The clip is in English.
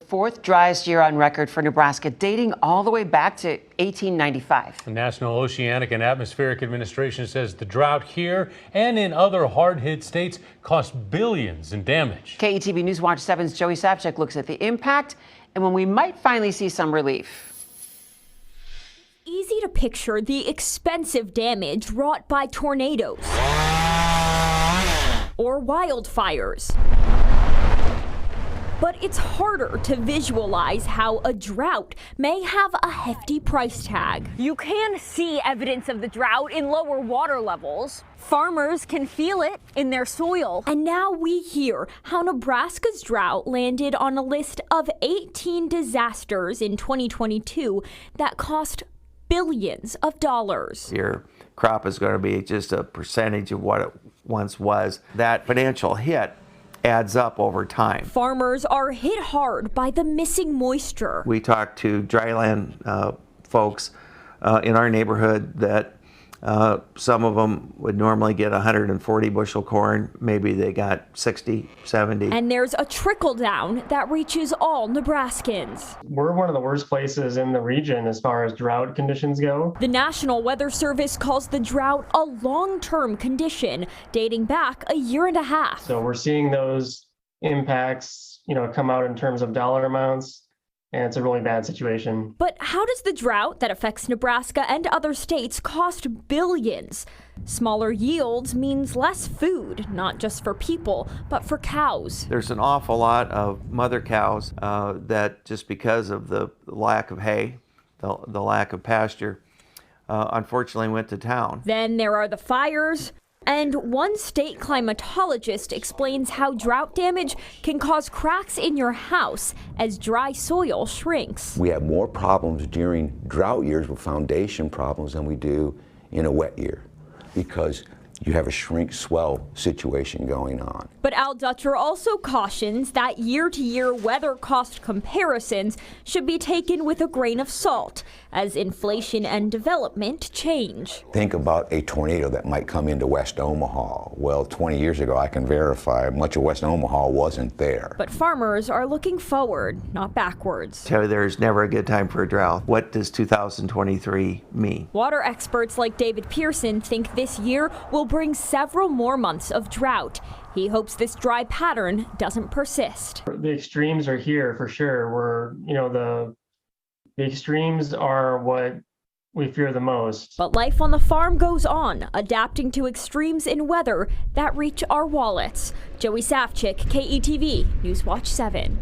fourth driest year on record for Nebraska, dating all the way back to 1895. The National Oceanic and Atmospheric Administration says the drought here and in other hard-hit states cost billions in damage. KETV News Watch 7's Joey Savchuk looks at the impact and when we might finally see some relief. Easy to picture the expensive damage wrought by tornadoes or wildfires. But it's harder to visualize how a drought may have a hefty price tag. You can see evidence of the drought in lower water levels. Farmers can feel it in their soil. And now we hear how Nebraska's drought landed on a list of 18 disasters in 2022 that cost billions of dollars. Your crop is going to be just a percentage of what it once was. That financial hit adds up over time. Farmers are hit hard by the missing moisture. We talked to dryland folks in our neighborhood that some of them would normally get 140 bushel corn. Maybe they got 60, 70. And there's a trickle down that reaches all Nebraskans. We're one of the worst places in the region as far as drought conditions go. The National Weather Service calls the drought a long-term condition dating back a year and a half. So we're seeing those impacts, come out in terms of dollar amounts. And it's a really bad situation. But how does the drought that affects Nebraska and other states cost billions? Smaller yields means less food, not just for people, but for cows. There's an awful lot of mother cows that just because of the lack of hay, the lack of pasture, unfortunately went to town. Then there are the fires. And one state climatologist explains how drought damage can cause cracks in your house as dry soil shrinks. We have more problems during drought years with foundation problems than we do in a wet year because you have a shrink swell situation going on. But Al Dutcher also cautions that year-to-year weather cost comparisons should be taken with a grain of salt as inflation and development change. Think about a tornado that might come into West Omaha. Well, 20 years ago, I can verify much of West Omaha wasn't there. But farmers are looking forward, not backwards. There's never a good time for a drought. What does 2023 mean? Water experts like David Pearson think this year will bring several more months of drought. He hopes this dry pattern doesn't persist. The extremes are here for sure. The extremes are what we fear the most. But life on the farm goes on, adapting to extremes in weather that reach our wallets. Joey Savchuk, KETV News Watch 7.